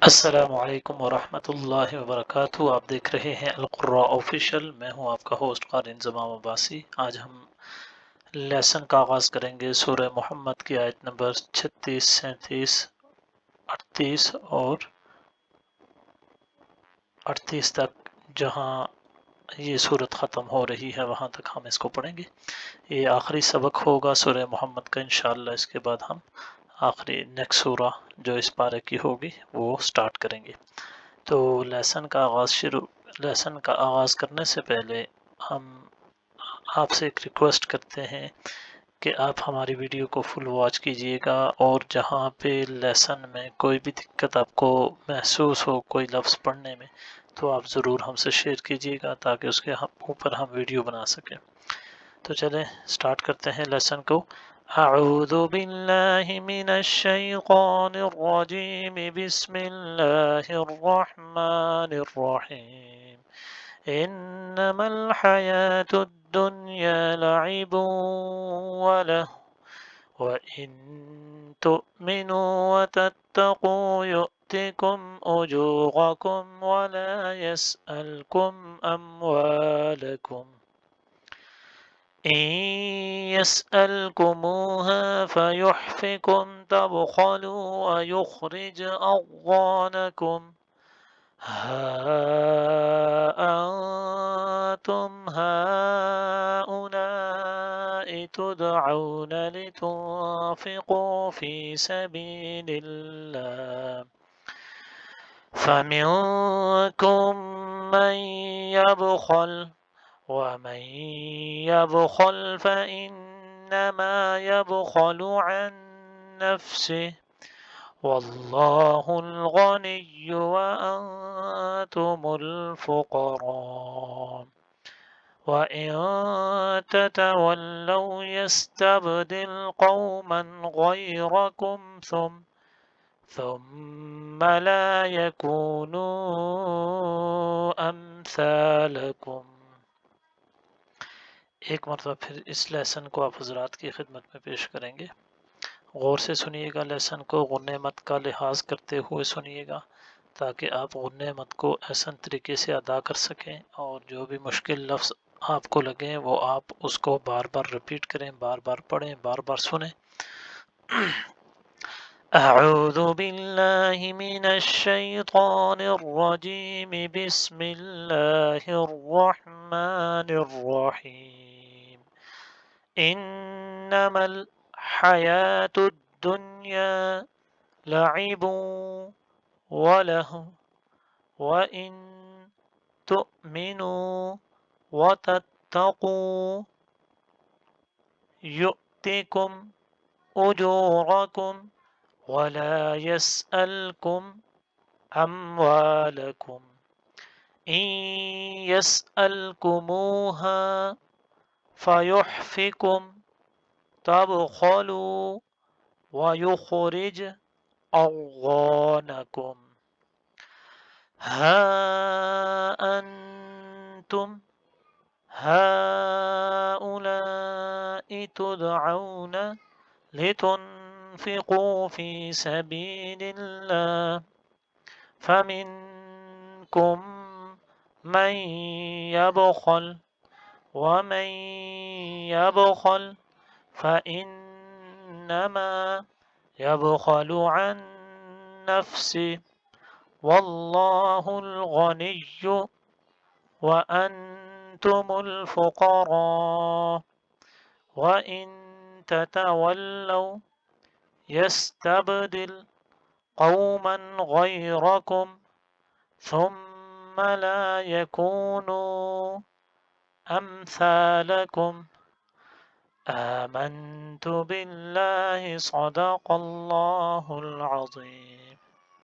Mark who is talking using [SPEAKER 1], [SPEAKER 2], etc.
[SPEAKER 1] السلام علیکم ورحمۃ اللہ وبرکاتہ۔ آپ دیکھ رہے ہیں القراء آفیشیل، میں ہوں آپ کا ہوسٹ قاری انضمام عباسی۔ آج ہم لیسن کا آغاز کریں گے سورہ محمد کی آیت نمبر 36، 37، 38 اور 38 تک، جہاں یہ صورت ختم ہو رہی ہے وہاں تک ہم اس کو پڑھیں گے۔ یہ آخری سبق ہوگا سورہ محمد کا انشاءاللہ۔ اس کے بعد ہم آخری نیکسٹ سورہ جو اس پارے کی ہوگی وہ سٹارٹ کریں گے۔ تو لیسن کا آغاز کرنے سے پہلے ہم آپ سے ایک ریکویسٹ کرتے ہیں کہ آپ ہماری ویڈیو کو فل واچ کیجئے گا، اور جہاں پہ لیسن میں کوئی بھی دقت آپ کو محسوس ہو کوئی لفظ پڑھنے میں، تو آپ ضرور ہم سے شیئر کیجئے گا تاکہ اس کے اوپر ہم ویڈیو بنا سکیں۔ تو چلیں سٹارٹ کرتے ہیں لیسن کو۔ اعوذ باللہ من الشیطان الرجیم، بسم اللہ الرحمن الرحیم۔ انما الحیاة الدنیا لعب ولہو وإن تؤمنوا وتتقوا يؤتكم أجوركم ولا يسألكم أموالكم إن يسألكموها فيحفكم تبخلوا ويخرج أضغانكم ها أنتم هؤلاء تدعون لتنفقوا في سبيل الله فمنكم من يبخل ومن يبخل فإنما يبخل عن نفسه والله الغني وأنتم الفقراء وإن تتولوا يستبدل قوما غيركم ثم لا يكونوا أمثالكم۔ ایک مرتبہ پھر اس لیسن کو آپ حضرات کی خدمت میں پیش کریں گے۔ غور سے سنیے گا، لیسن کو غنہ مت کا لحاظ کرتے ہوئے سنیے گا تاکہ آپ غنہ مت کو احسن طریقے سے ادا کر سکیں، اور جو بھی مشکل لفظ آپ کو لگیں وہ آپ اس کو بار بار ریپیٹ کریں، بار بار پڑھیں، بار بار سنیں۔ اعوذ باللہ من الشیطان الرجیم، بسم اللہ الرحمن الرحیم۔ انما الحیاة الدنیا لعب ولہو وإن تؤمنوا وتتقوا يؤتكم أجوركم ولا يسألكم أموالكم إن يسألكموها فيحفكم تبخلوا ويخرج أضغانكم ها أنتم هؤلاء تدعون لتنفقوا في سبيل الله فمنكم من يبخل ومن يبخل فإنما يبخل عن نفسه والله الغني وأنتم الفقراء وإن تتولوا يستبدل قوما غيركم ثم لا يكونوا أمثالكم آمنت بالله صدق الله العظيم۔